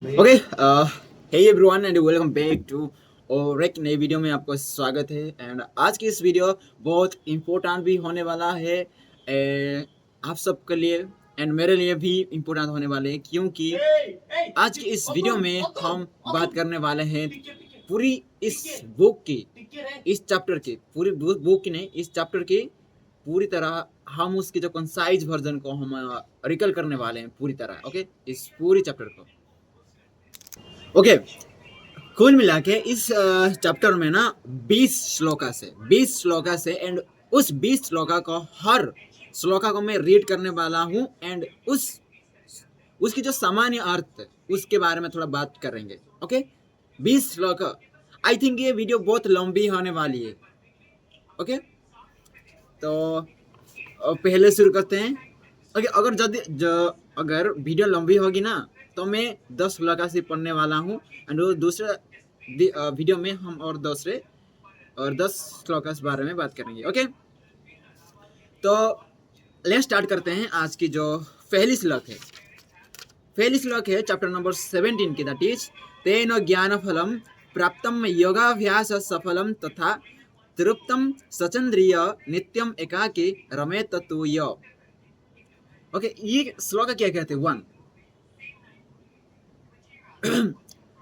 Okay hey everyone and welcome back to और एक नई वीडियो में आपका स्वागत है। एंड आज की इस वीडियो बहुत इम्पोर्टेंट भी होने वाला है आप सबके लिए एंड मेरे लिए भी इम्पोर्टेंट होने वाले हैं, क्योंकि आज की इस वीडियो में हम बात करने वाले हैं पूरी इस बुक की, इस चैप्टर की, पूरी बुक की नहीं, इस चैप्टर की पूरी तरह हम उसकी जो कंसाइज वर्जन को हम रिकल करने वाले हैं पूरी तरह। ओके, इस पूरी चैप्टर को। ओके, कुल मिला के इस चैप्टर में ना 20 श्लोका से एंड उस 20 श्लोका को, हर श्लोका को मैं रीड करने वाला हूँ एंड उसकी जो सामान्य अर्थ उसके बारे में थोड़ा बात करेंगे। ओके, 20 श्लोका। आई थिंक ये वीडियो बहुत लंबी होने वाली है। ओके, तो पहले शुरू करते हैं। ओके, अगर वीडियो लंबी होगी ना तो मैं 10 श्लोका से पढ़ने वाला हूँ एंड वो दूसरे वीडियो में हम और 10 श्लोका के बारे में बात करेंगे। ओके, तो लेट्स स्टार्ट करते हैं। आज की जो पहली श्लोक है चैप्टर नंबर 17 की, दैट इज तेन ज्ञान फलम प्राप्तम योगाभ्यास सफलम तथा तृप्तम सचंद्रिय नित्यम एकाकी रमेत तूय। ओके, ये श्लोक क्या कहते हैं? 1,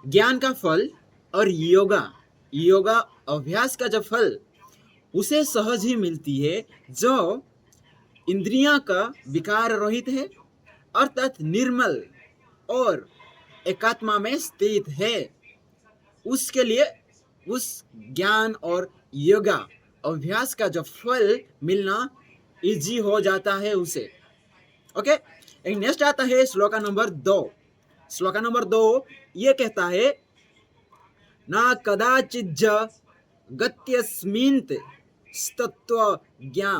ज्ञान का फल और योगा अभ्यास का जो फल उसे सहज ही मिलती है जो इंद्रियां का विकार रहित है, अर्थात निर्मल और एकात्मा में स्थित है। उसके लिए उस ज्ञान और योगा अभ्यास का जो फल मिलना इजी हो जाता है उसे। ओके, नेक्स्ट आता है श्लोका नंबर 2। ये कहता है ना कदाचिज्ज गत्यस्मिन्त स्तत्व ज्ञा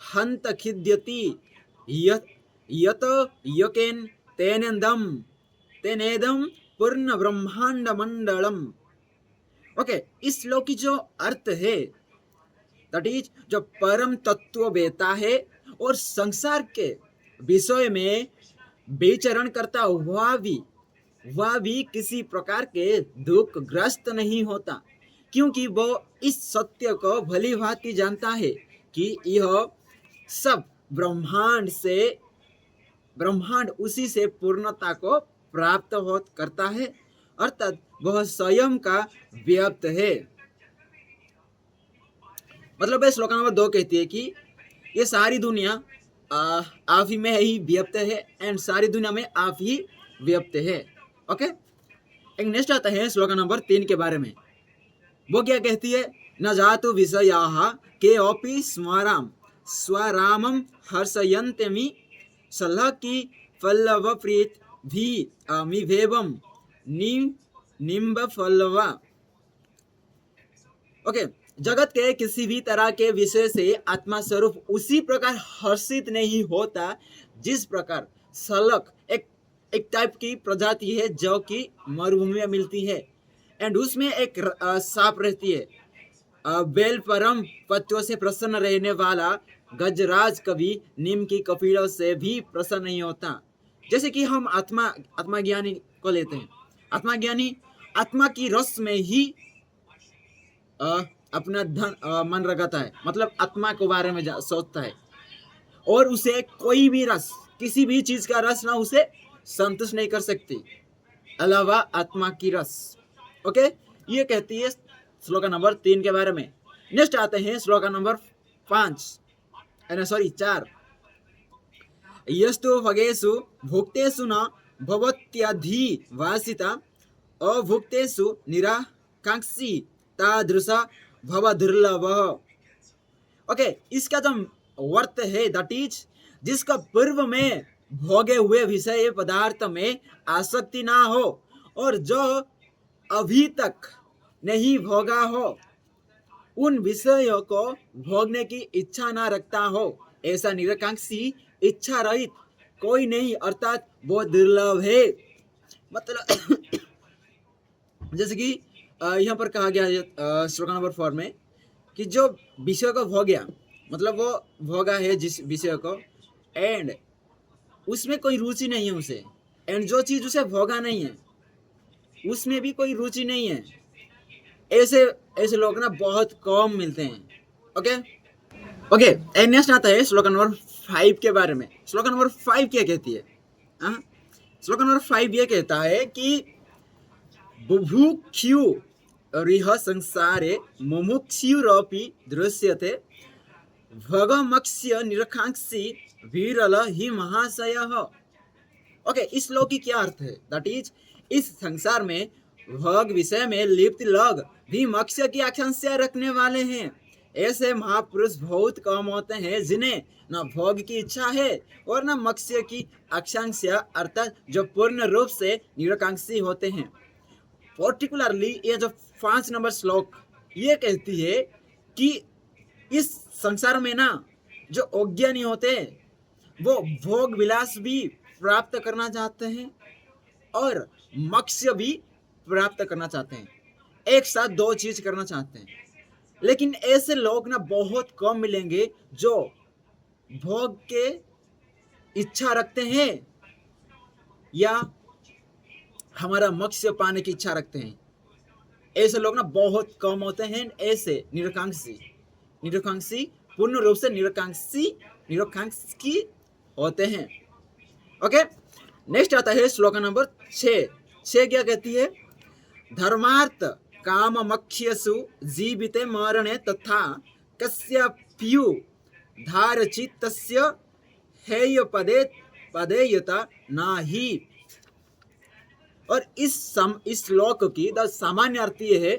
हंत खिद्यति यत यकेन तेनेदम पूर्ण ब्रह्मांड मंडलम। ओके, इस श्लोक की जो अर्थ है दैट इज जो परम तत्व बेता है और संसार के विषय में विचरण करता वह भी किसी प्रकार के दुख ग्रस्त नहीं होता, क्योंकि वो इस सत्य को भली भांति जानता है कि यह सब ब्रह्मांड उसी से पूर्णता को प्राप्त हो करता है, अर्थात वह स्वयं का व्याप्त है। मतलब श्लोक नंबर 2 कहती है कि ये सारी दुनिया आप ही में ही व्याप्त है एंड सारी दुनिया में आप ही व्याप्त है। ओके, एक नेक्स्ट आता है श्लोक नंबर 3 के बारे में। वो क्या कहती है? न जातु विषयाः के अपि स्वरामम हर्षयन्त्यमि सल्लकी पल्लव प्रीत भी अमिभेवम निम्ब फल्लवा। ओके, जगत के किसी भी तरह के विषय से आत्मा स्वरूप उसी प्रकार हर्षित नहीं होता जिस प्रकार सलक एक टाइप की प्रजाति है जो कि मरुभूमि में मिलती है एंड उसमें एक सांप रहती है। बेल परम पत्तों से प्रसन्न रहने वाला गजराज कभी नीम की कपीलों से भी प्रसन्न नहीं होता। जैसे कि हम आत्मा ज्ञानी को लेते हैं। आत्मा ज्ञानी आत्मा की रस में ही अपना मन रगता है, मतलब आत्मा के बारे में सोचता है और उसे कोई भी रस, किसी भी चीज का रस ना उसे संतुष्ट नहीं कर सकती अलावा आत्मा की रस। ओके, ये कहती है श्लोक नंबर 3 के बारे में। नेक्स्ट आते हैं श्लोक नंबर 4। यस्तु भगेषु भुक्तेषु न भवत्यधिवासिता अभुक्तेषु निराकांक्षी तादृश भव दुर्लभ। ओके, इसका जो अर्थ है दैट इज जिसका पूर्व में भोगे हुए विषय पदार्थ में आसक्ति ना हो और जो अभी तक नहीं भोगा हो उन विषयों को भोगने की इच्छा ना रखता हो, ऐसा निराकांक्षी इच्छा रहित कोई नहीं, अर्थात वो दुर्लभ है। मतलब जैसे कि यहाँ पर कहा गया श्लोक नंबर 4 में कि जो विषय को भोग्या, मतलब वो भोगा है जिस विषय को एंड उसमें कोई रुचि नहीं है उसे, एंड जो चीज उसे भोगा नहीं है उसमें भी कोई रुचि नहीं है। ऐसे ऐसे लोग ना बहुत कम मिलते हैं। ओके ओके, नेक्स्ट आता है श्लोक नंबर 5 के बारे में। श्लोक नंबर 5 क्या कहती है? हाँ, श्लोक नंबर 5 ये कहता है कि बुभुक्षु रिह संसारे मुमुक्षुरपि दृश्यते भगमक्ष्य निरखांक्षी विरल ही महाशयः। ओके, इस श्लोक की क्या अर्थ है? दैट इज, इस संसार में भोग विषय में लिप्त लोग भी मोक्ष की आकांक्षा रखने वाले हैं। ऐसे महापुरुष बहुत कम होते हैं जिन्हें न भोग की इच्छा है और न मोक्ष की आकांक्षा, अर्थात जो पूर्ण रूप से निराकांक्षी होते हैं। पर्टिकुलरली ये जो 5 नंबर श्लोक ये कहती है कि इस संसार में ना जो अज्ञानी होते हैं वो भोग विलास भी प्राप्त करना चाहते हैं और मोक्ष भी प्राप्त करना चाहते हैं। एक साथ दो चीज करना चाहते हैं। लेकिन ऐसे लोग ना बहुत कम मिलेंगे जो भोग के इच्छा रखते हैं या हमारा मोक्ष पाने की इच्छा रखते हैं। ऐसे लोग ना बहुत कम होते हैं। ऐसे निरकांक्षी पूर्ण रूप से निरकांक्षी होते हैं। ओके, नेक्स्ट आता है श्लोक नंबर 6 क्या कहती है? धर्मार्थ काम मक्ष्यसु जीविते मरणे तथा कस्याप्यु धारचित्तस्य हेय पदेयता नाही। और इस श्लोक की सामान्य अर्थ ये है,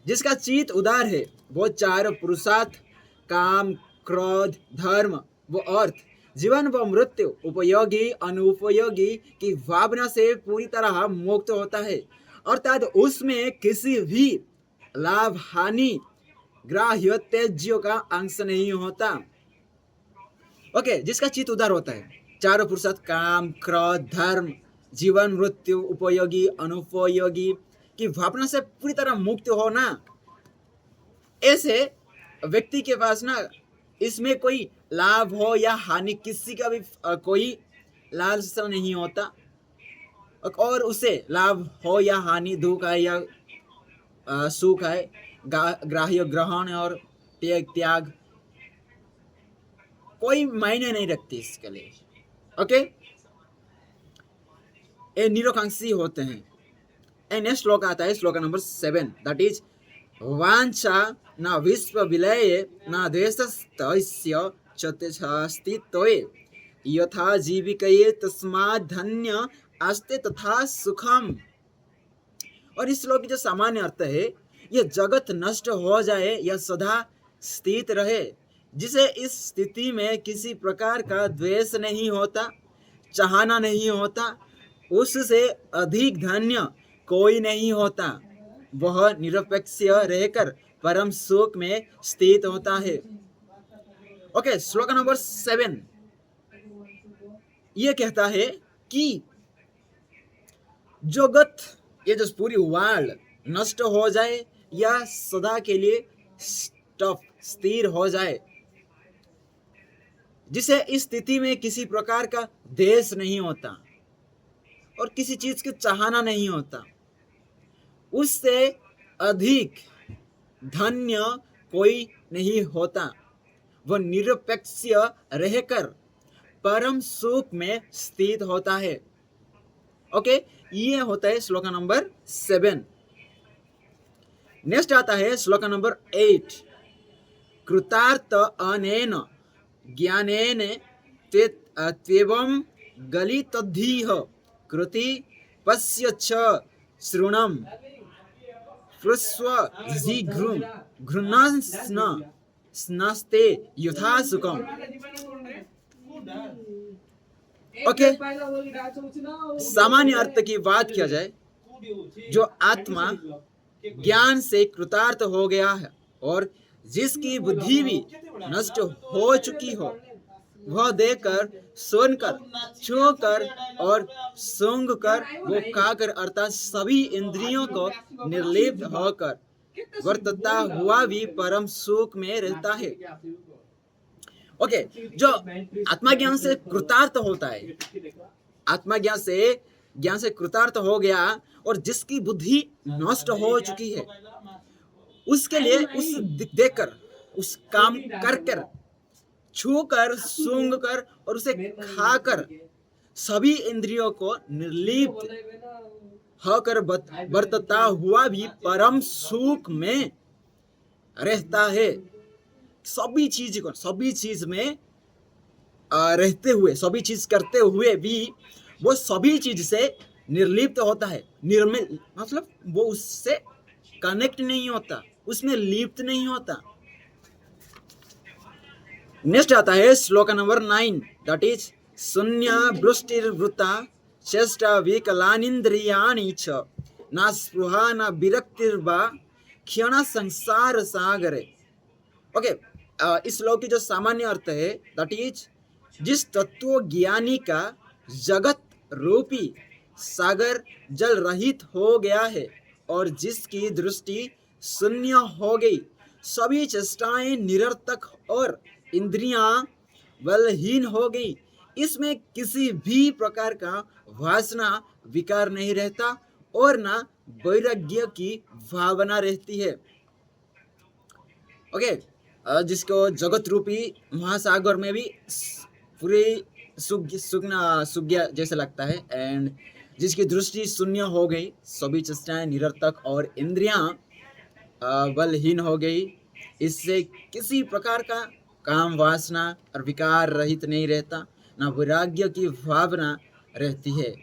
जिसका चित्त उदार है वो चार पुरुषार्थ काम क्रोध धर्म वो अर्थ जीवन व मृत्यु उपयोगी अनुपयोगी की भावना से पूरी तरह मुक्त होता है, अर्थात उसमें किसी भी लाभ हानि ग्राह्य त्याज्य का अंश नहीं होता। ओके, जिसका चित्त उदार होता है, चारों पुरुषार्थ काम क्रोध धर्म जीवन मृत्यु उपयोगी अनुपयोगी की भावना से पूरी तरह मुक्त होना, ऐसे व्यक्ति के पास ना इसमें कोई लाभ हो या हानि किसी का भी कोई लालसा नहीं होता, और उसे लाभ हो या हानि दुख है या सुख है ग्राह्य ग्रहण और त्याग कोई मायने नहीं रखती इसके लिए। ओके, ये निरकांक्षी होते हैं। नेक्स्ट श्लोक आता है श्लोक नंबर 7, दैट इज वांछा न विश्व विलये न द्वेषस्तस्य चतुष्स्थितये यथा जीविकये तस्मात् धन्य आस्ते तथा सुखम। और इस श्लोक की जो सामान्य अर्थ है, ये जगत नष्ट हो जाए या सदा स्थित रहे, जिसे इस स्थिति में किसी प्रकार का द्वेष नहीं होता, चाहना नहीं होता, उससे अधिक धन्य कोई नहीं होता, वह निरपेक्ष रहकर परम सुख में स्थित होता है। ओके, श्लोक नंबर 7 ये कहता है कि जगत, ये जो पूरी वर्ल्ड नष्ट हो जाए या सदा के लिए स्थिर हो जाए, जिसे इस स्थिति में किसी प्रकार का द्वेष नहीं होता और किसी चीज की चाहना नहीं होता, उससे अधिक धन्य कोई नहीं होता, वह निरपेक्ष रहकर परम सुख में स्थित होता है। ओके, ये होता है श्लोक नंबर 7। नेक्स्ट आता है श्लोक नंबर 8, कृतार्थ अनेन ज्ञानेन त्वेवं गलितद्धीः कृति पश्य च शृणुम पृष्व जिघ्रुम घृणास्न स्नस्ते यथा सुखम। ओके, सामान्य अर्थ की बात किया जाए, जो आत्मा ज्ञान से कृतार्थ हो गया है और जिसकी बुद्धि भी नष्ट हो चुकी हो, वह देखकर सुनकर छूकर और सूंघ कर वो खाकर, अर्थात सभी इंद्रियों को निर्लिप्त होकर वर्तता हुआ भी परम सुख में रहता है। ओके, जो आत्मज्ञान से कृतार्थ होता है, आत्मज्ञान से कृतार्थ हो गया और जिसकी बुद्धि नष्ट हो चुकी है, उसके लिए उस देखकर, उस काम कर कर, छू कर, सूंघ कर और उसे खाकर सभी इंद्रियों को निर्लिप्त होकर बरतता हुआ भी परम सुख में रहता है। सभी चीज में रहते हुए, सभी चीज करते हुए भी वो सभी चीज से निर्लिप्त होता है। निर्मिल मतलब वो उससे कनेक्ट नहीं होता, उसमें लिप्त नहीं होता। नेक्स्ट आता है श्लोक नंबर 9, दैट इज शून्य वृष्टिर्वृता चेष्टा विकलानिंद्रियाणि च न स्पृहा न विरक्तिर्वा क्षण संसार सागरे। ओके, इस श्लोक की जो सामान्य अर्थ है दैट इज जिस तत्व ज्ञानी का जगत रूपी सागर जल रहित हो गया है और जिसकी दृष्टि शून्य हो गई, सभी चेष्टाएं निरर्थक और इंद्रियां बलहीन हो गई, इसमें किसी भी प्रकार का वासना विकार नहीं रहता और ना वैराग्य की भावना रहती है। ओके, जिसको जगत रूपी महासागर में भी पूरी सूख गया जैसा लगता है, एंड जिसकी दृष्टि शून्य हो गई, सभी चेष्टाएं निरर्थक और इंद्रियां बलहीन हो गई, इससे किसी प्रकार का काम वासना और विकार रहित नहीं रहता, ना वैराग्य की भावना रहती है।